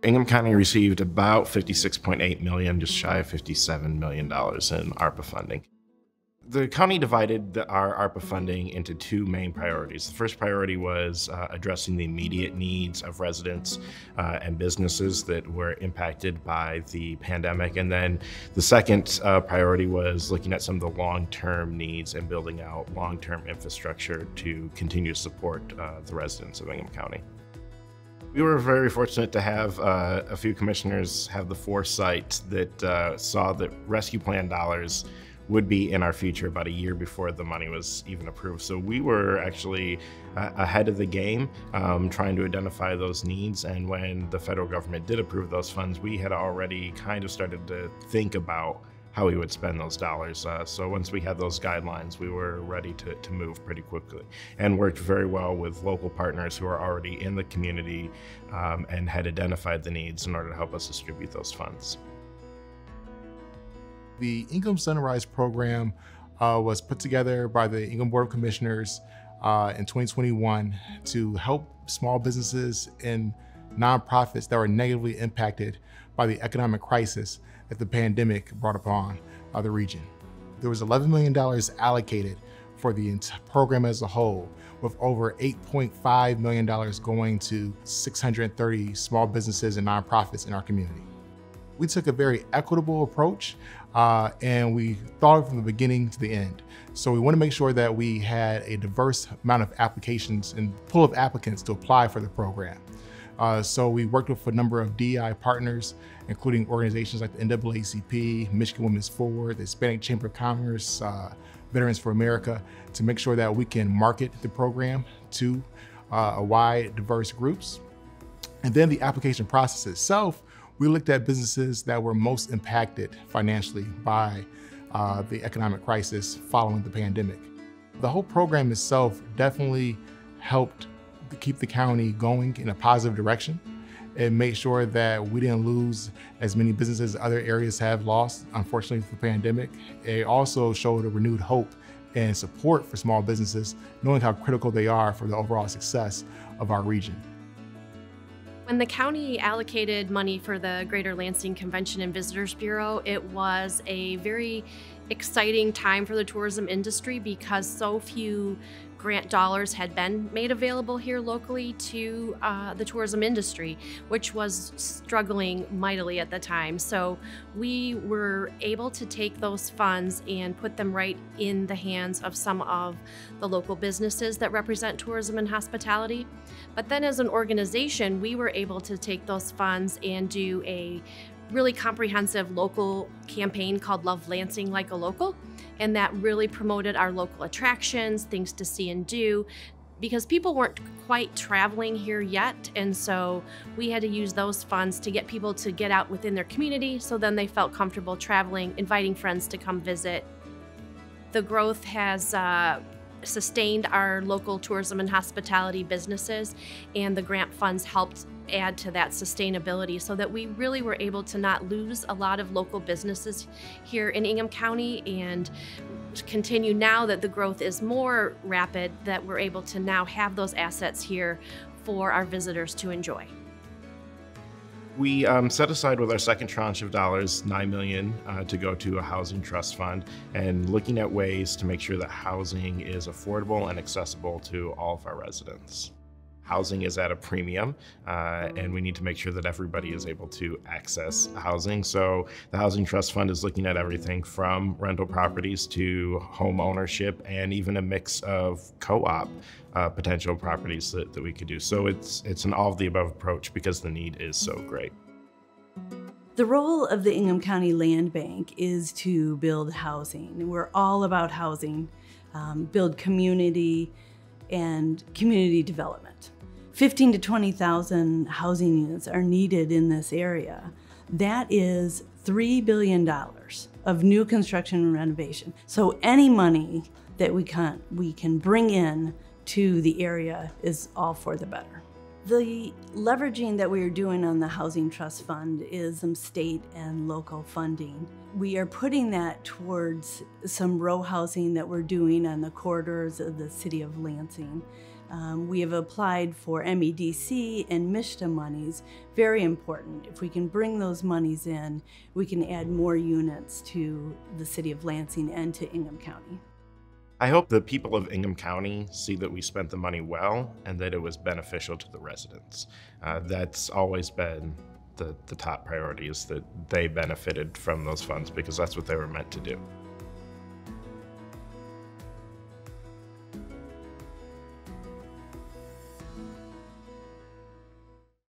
Ingham County received about $56.8 million, just shy of $57 million in ARPA funding. The county divided our ARPA funding into two main priorities. The first priority was addressing the immediate needs of residents and businesses that were impacted by the pandemic. And then the second priority was looking at some of the long-term needs and building out long-term infrastructure to continue to support the residents of Ingham County. We were very fortunate to have a few commissioners have the foresight that saw that rescue plan dollars would be in our future about a year before the money was even approved. So we were actually ahead of the game, trying to identify those needs. And when the federal government did approve those funds, we had already kind of started to think about how we would spend those dollars. So once we had those guidelines, we were ready to move pretty quickly and worked very well with local partners who are already in the community and had identified the needs in order to help us distribute those funds. The Ingham Sunrise program was put together by the Ingham Board of Commissioners in 2021 to help small businesses and nonprofits that were negatively impacted by the economic crisis that the pandemic brought upon the region. There was $11 million allocated for the program as a whole, with over $8.5 million going to 630 small businesses and nonprofits in our community. We took a very equitable approach and we thought from the beginning to the end. So we want to make sure that we had a diverse amount of applications and pool of applicants to apply for the program. So we worked with a number of DEI partners, including organizations like the NAACP, Michigan Women's Forward, the Hispanic Chamber of Commerce, Veterans for America, to make sure that we can market the program to a wide, diverse groups. And then the application process itself, we looked at businesses that were most impacted financially by the economic crisis following the pandemic. The whole program itself definitely helped to keep the county going in a positive direction and make sure that we didn't lose as many businesses as other areas have lost, unfortunately, for the pandemic. It also showed a renewed hope and support for small businesses, knowing how critical they are for the overall success of our region. When the county allocated money for the Greater Lansing Convention and Visitors Bureau, it was a very exciting time for the tourism industry because so few grant dollars had been made available here locally to the tourism industry, which was struggling mightily at the time. So we were able to take those funds and put them right in the hands of some of the local businesses that represent tourism and hospitality. But then as an organization, we were able to take those funds and do a really comprehensive local campaign called Love Lansing Like a Local, and that really promoted our local attractions, things to see and do, because people weren't quite traveling here yet, and so we had to use those funds to get people to get out within their community so then they felt comfortable traveling, inviting friends to come visit. The growth has sustained our local tourism and hospitality businesses, and the grant funds helped add to that sustainability so that we really were able to not lose a lot of local businesses here in Ingham County, and continue now that the growth is more rapid, that we're able to now have those assets here for our visitors to enjoy. We set aside with our second tranche of dollars, $9 million, to go to a housing trust fund, and looking at ways to make sure that housing is affordable and accessible to all of our residents. Housing is at a premium, and we need to make sure that everybody is able to access housing. So the Housing Trust Fund is looking at everything from rental properties to home ownership, and even a mix of co-op potential properties that we could do. So it's an all-of-the-above approach because the need is so great. The role of the Ingham County Land Bank is to build housing. We're all about housing, build community and community development. 15 to 20,000 housing units are needed in this area. That is $3 billion of new construction and renovation. So any money that we can bring in to the area is all for the better. The leveraging that we are doing on the Housing Trust Fund is some state and local funding. We are putting that towards some row housing that we're doing on the corridors of the city of Lansing. We have applied for MEDC and MISHTA monies, very important. If we can bring those monies in, we can add more units to the city of Lansing and to Ingham County. I hope the people of Ingham County see that we spent the money well and that it was beneficial to the residents. That's always been the top priority, is that they benefited from those funds because that's what they were meant to do.